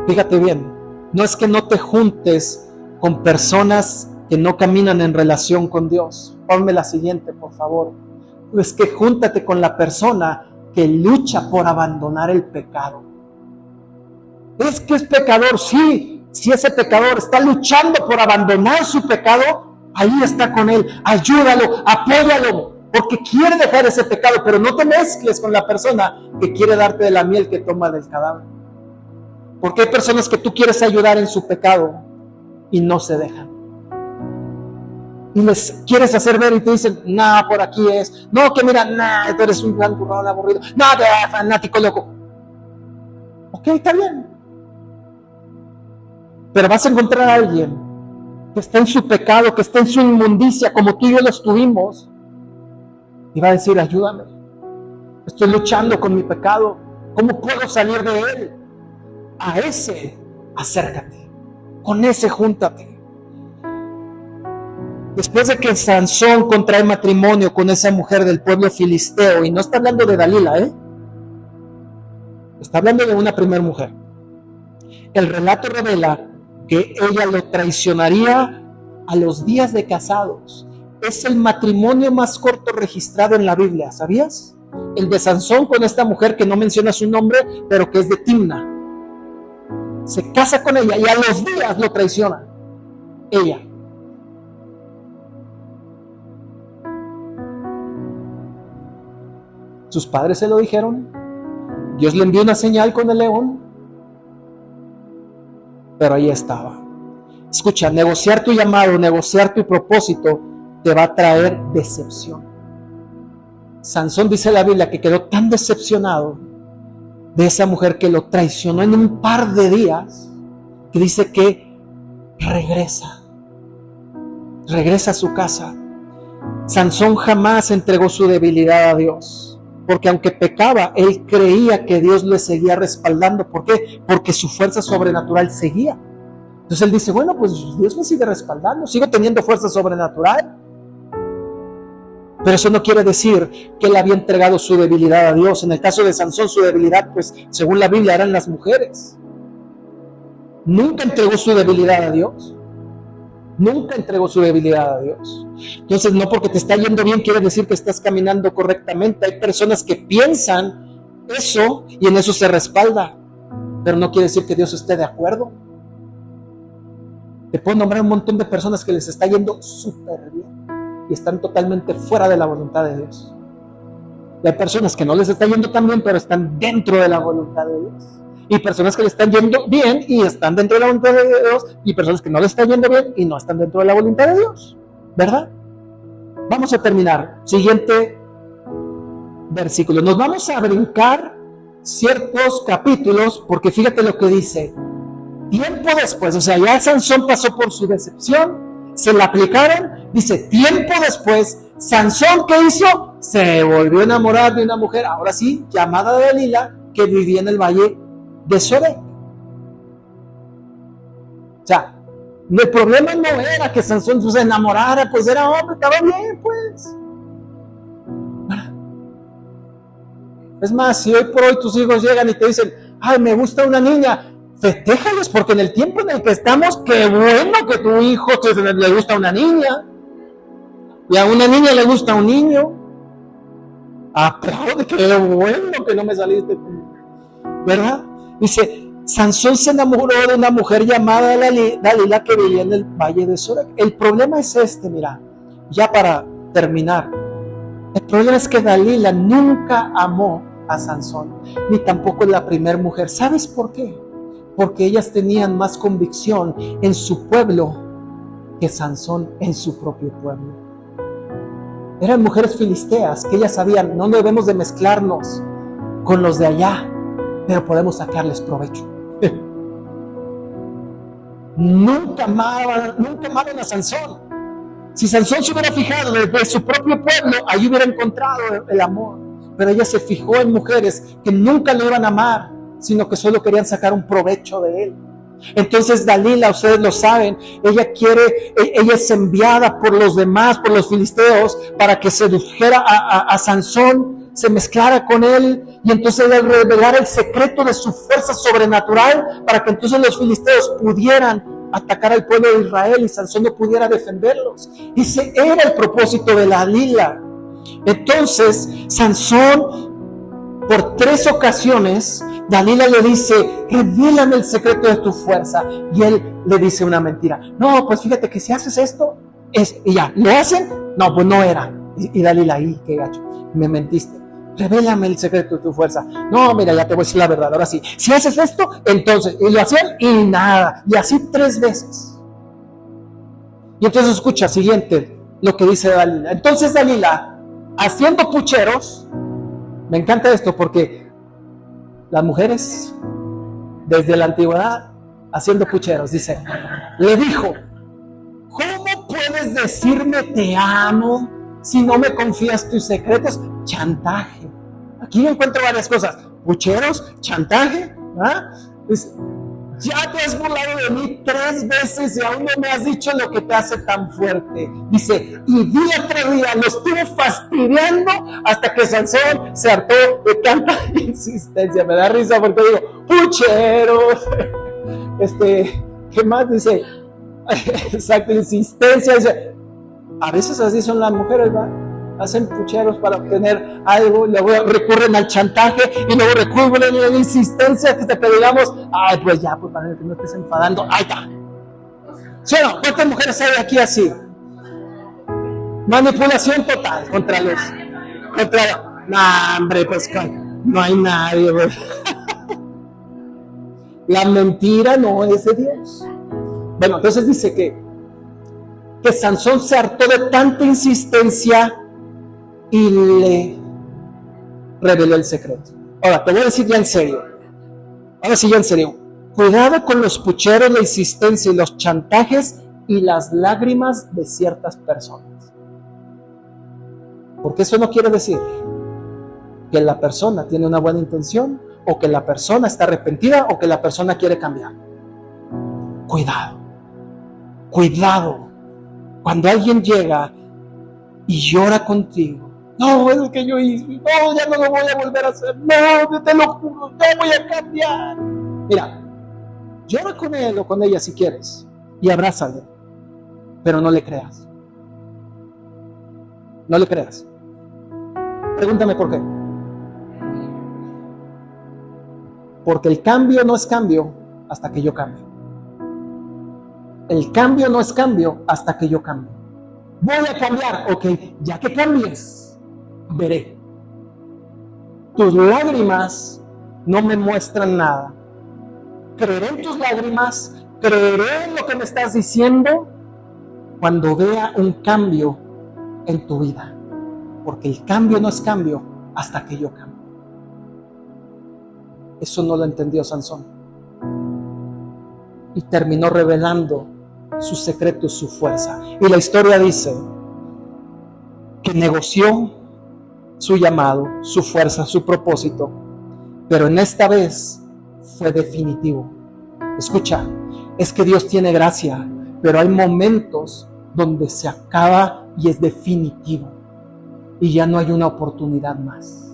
Fíjate bien, no es que no te juntes con personas que no caminan en relación con Dios. Ponme la siguiente, por favor. Es que júntate con la persona que lucha por abandonar el pecado. Es que es pecador, sí. Si ese pecador está luchando por abandonar su pecado, ahí está con él. Ayúdalo, apóyalo, porque quiere dejar ese pecado, pero no te mezcles con la persona que quiere darte de la miel que toma del cadáver. Porque hay personas que tú quieres ayudar en su pecado y no se dejan. Y les quieres hacer ver y te dicen, no, por aquí es. No, que mira, tú eres un gran burrón aburrido. No, te fanático loco. Ok, está bien. Pero vas a encontrar a alguien que está en su pecado, que está en su inmundicia, como tú y yo lo estuvimos. Y va a decir, ayúdame. Estoy luchando con mi pecado. ¿Cómo puedo salir de él? A ese, acércate. Con ese, júntate. Después de que Sansón contrae matrimonio con esa mujer del pueblo filisteo, y no está hablando de Dalila, está hablando de una primera mujer. El relato revela que ella lo traicionaría a los días de casados. Es el matrimonio más corto registrado en la Biblia, ¿sabías? El de Sansón con esta mujer que no menciona su nombre, pero que es de Timna. Se casa con ella y a los días lo traiciona. Ella. Sus padres se lo dijeron. Dios le envió una señal con el león. Pero ahí estaba. Escucha, negociar tu llamado, negociar tu propósito te va a traer decepción. Sansón, dice la Biblia, que quedó tan decepcionado de esa mujer que lo traicionó en un par de días, que dice que regresa a su casa. Sansón jamás entregó su debilidad a Dios, porque aunque pecaba, él creía que Dios le seguía respaldando. ¿Por qué? Porque su fuerza sobrenatural seguía. Entonces él dice, bueno, pues Dios me sigue respaldando, sigo teniendo fuerza sobrenatural. Pero eso no quiere decir que él había entregado su debilidad a Dios. En el caso de Sansón, su debilidad, pues según la Biblia, eran las mujeres. Nunca entregó su debilidad a Dios. Nunca entregó su debilidad a Dios. Entonces, no porque te está yendo bien quiere decir que estás caminando correctamente. Hay personas que piensan eso y en eso se respalda, pero no quiere decir que Dios esté de acuerdo. Te puedo nombrar un montón de personas que les está yendo súper bien y están totalmente fuera de la voluntad de Dios. Y hay personas que no les está yendo tan bien, pero están dentro de la voluntad de Dios. Y personas que les están yendo bien y están dentro de la voluntad de Dios, y personas que no les están yendo bien y no están dentro de la voluntad de Dios, ¿verdad? Vamos a terminar. Siguiente versículo. Nos vamos a brincar ciertos capítulos, porque fíjate lo que dice. Tiempo después, o sea, ya Sansón pasó por su decepción, se la aplicaron, dice, tiempo después, Sansón, ¿qué hizo? Se volvió a enamorar de una mujer, ahora sí, llamada Dalila, que vivía en el valle de Sorek. O sea, el problema no era que Sansón se enamorara, pues era hombre, estaba bien, pues. Es más, si hoy por hoy tus hijos llegan y te dicen, ay, me gusta una niña, festéjales, porque en el tiempo en el que estamos, qué bueno que tu hijo le gusta una niña, y a una niña le gusta un niño. Aplaude, qué bueno que no me saliste, ¿verdad? Dice, Sansón se enamoró de una mujer llamada Dalila que vivía en el valle de Sorek. El problema es mira, ya para terminar, el problema es que Dalila nunca amó a Sansón, ni tampoco la primer mujer. ¿Sabes por qué? Porque ellas tenían más convicción en su pueblo que Sansón en su propio pueblo. Eran mujeres filisteas que ellas sabían, no debemos de mezclarnos con los de allá, pero podemos sacarles provecho. Nunca amaron a Sansón. Si Sansón se hubiera fijado desde su propio pueblo, ahí hubiera encontrado el amor. Pero ella se fijó en mujeres que nunca le iban a amar, sino que solo querían sacar un provecho de él. Entonces Dalila, ustedes lo saben, ella es enviada por los demás, por los filisteos, para que sedujera a Sansón, se mezclara con él, y entonces él revelara el secreto de su fuerza sobrenatural, para que entonces los filisteos pudieran atacar al pueblo de Israel y Sansón no pudiera defenderlos. Ese era el propósito de Dalila. Entonces Sansón, por 3 ocasiones, Dalila le dice, revélame el secreto de tu fuerza. Y él le dice una mentira. No, pues fíjate que si haces esto, y ya, ¿lo hacen? No, pues no era. Y Dalila, qué gacho, me mentiste. Revélame el secreto de tu fuerza. No, mira, ya te voy a decir la verdad. Ahora sí, si haces esto, entonces, y lo hacían y nada. Y así 3 veces. Y entonces escucha, siguiente, lo que dice Dalila. Entonces Dalila, haciendo pucheros, me encanta esto porque las mujeres, desde la antigüedad, haciendo pucheros, dice, le dijo, ¿cómo puedes decirme te amo si no me confías tus secretos? Chantaje. Aquí encuentro varias cosas. Pucheros, chantaje, ¿verdad? Dice, ya te has burlado de mí 3 veces y aún no me has dicho lo que te hace tan fuerte. Dice, y día tras día lo estuve fastidiando hasta que Sansón se hartó de tanta insistencia. Me da risa porque digo, pucheros, ¿qué más dice? Exacto, insistencia. Dice, a veces así son las mujeres, ¿verdad? Hacen pucheros para obtener algo, luego recurren al chantaje y luego recurren a la insistencia que te digamos, ay, pues ya, pues para que no estés enfadando, ahí está. ¿Sí o no? ¿Cuántas mujeres hay aquí así? Manipulación total contra no, hombre, pues no hay nadie, ¿verdad? La mentira no es de Dios. Bueno, entonces dice que Sansón se hartó de tanta insistencia y le reveló el secreto. Ahora, te voy a decir ya en serio. Ahora sí, ya en serio. Cuidado con los pucheros, la insistencia y los chantajes y las lágrimas de ciertas personas. Porque eso no quiere decir que la persona tiene una buena intención o que la persona está arrepentida o que la persona quiere cambiar. Cuidado. Cuidado. Cuando alguien llega y llora contigo, no, es lo que yo hice, no, ya no lo voy a volver a hacer, no, te lo juro, no voy a cambiar. Mira, llora con él o con ella si quieres y abrázale, pero no le creas. No le creas. Pregúntame por qué. Porque el cambio no es cambio hasta que yo cambie. El cambio no es cambio hasta que yo cambie. Voy a cambiar, ok, ya que cambies, veré. Tus lágrimas no me muestran nada. Creeré en tus lágrimas, creeré en lo que me estás diciendo cuando vea un cambio en tu vida. Porque el cambio no es cambio hasta que yo cambie. Eso no lo entendió Sansón. Y terminó revelando sus secretos, su fuerza. Y la historia dice que negoció su llamado, su fuerza, su propósito, pero en esta vez fue definitivo. Escucha, es que Dios tiene gracia, pero hay momentos donde se acaba y es definitivo y ya no hay una oportunidad más.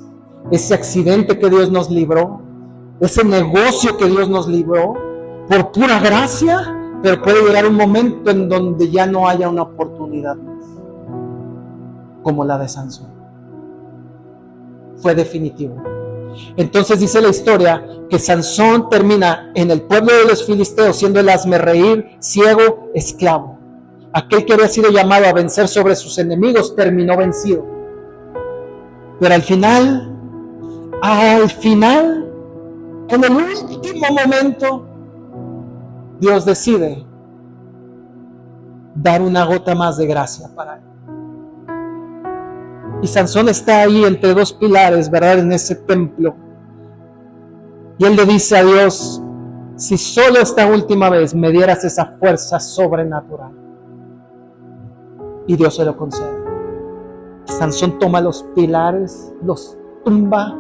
Ese accidente que Dios nos libró, ese negocio que Dios nos libró, por pura gracia, pero puede llegar un momento en donde ya no haya una oportunidad más, como la de Sansón. Fue definitivo. Entonces dice la historia que Sansón termina en el pueblo de los filisteos siendo el hazmerreír, ciego, esclavo. Aquel que había sido llamado a vencer sobre sus enemigos terminó vencido. Pero al final, en el último momento, Dios decide dar una gota más de gracia para él. Y Sansón está ahí entre dos pilares, ¿verdad? En ese templo. Y él le dice a Dios, si solo esta última vez me dieras esa fuerza sobrenatural. Y Dios se lo concede. Sansón toma los pilares, los tumba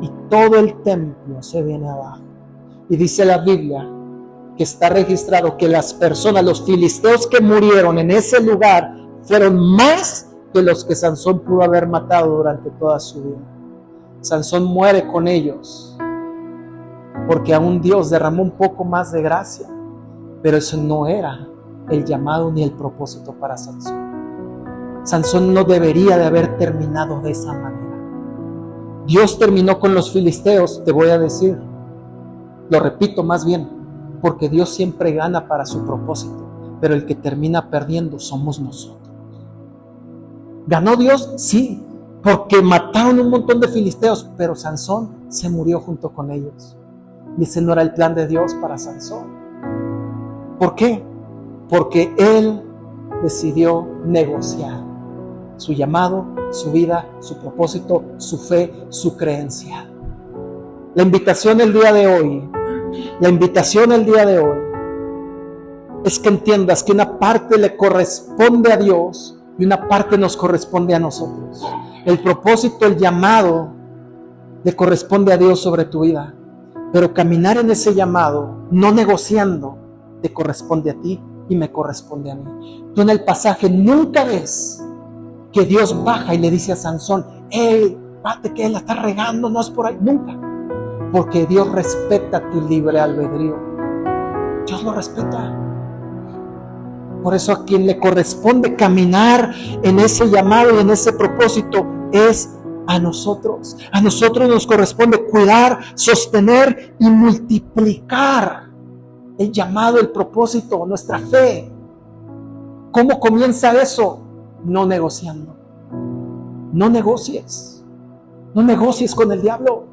y todo el templo se viene abajo. Y dice la Biblia que está registrado que las personas, los filisteos que murieron en ese lugar, fueron más que los que Sansón pudo haber matado durante toda su vida. Sansón muere con ellos porque aún Dios derramó un poco más de gracia, pero eso no era el llamado ni el propósito para Sansón. Sansón no debería de haber terminado de esa manera. Dios terminó con los filisteos, te voy a decir, lo repito más bien, porque Dios siempre gana para su propósito, pero el que termina perdiendo somos nosotros. ¿Ganó Dios? Sí, porque mataron un montón de filisteos, pero Sansón se murió junto con ellos. Y ese no era el plan de Dios para Sansón. ¿Por qué? Porque él decidió negociar su llamado, su vida, su propósito, su fe, su creencia. La invitación el día de hoy es que entiendas que una parte le corresponde a Dios y una parte nos corresponde a nosotros. El propósito, el llamado, le corresponde a Dios sobre tu vida. Pero caminar en ese llamado, no negociando, te corresponde a ti y me corresponde a mí. Tú en el pasaje nunca ves que Dios baja y le dice a Sansón, pate que él la está regando, no es por ahí, nunca. Porque Dios respeta tu libre albedrío. Dios lo respeta. Por eso a quien le corresponde caminar en ese llamado y en ese propósito es a nosotros. A nosotros nos corresponde cuidar, sostener y multiplicar el llamado, el propósito, nuestra fe. ¿Cómo comienza eso? No negociando. No negocies. No negocies con el diablo.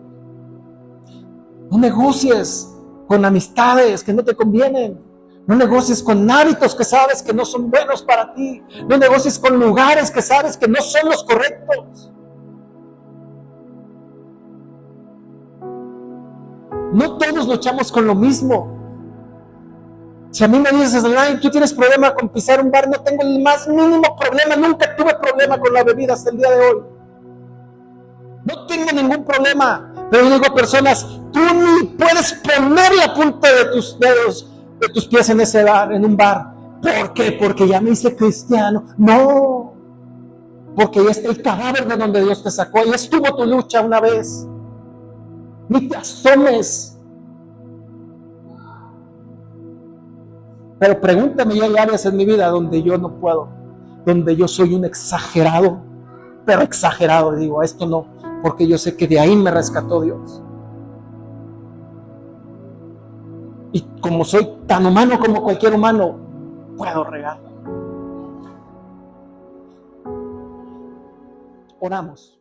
No negocies con amistades que no te convienen. No negocies con hábitos que sabes que no son buenos para ti. No negocies con lugares que sabes que no son los correctos. No todos luchamos con lo mismo. Si a mí me dices, ay, tú tienes problema con pisar un bar, no tengo el más mínimo problema. Nunca tuve problema con la bebida hasta el día de hoy. No tengo ningún problema. Pero yo digo a personas, tú ni puedes poner la punta de tus dedos, de tus pies en ese bar, en un bar. ¿Por qué? Porque ya me hice cristiano. No, porque ya está el cadáver de donde Dios te sacó. Ahí estuvo tu lucha una vez. Ni te asomes. Pero pregúntame, ya hay áreas en mi vida donde yo no puedo, donde yo soy un exagerado, pero exagerado, digo, esto no, porque yo sé que de ahí me rescató Dios. Y como soy tan humano como cualquier humano, puedo regar. Oramos.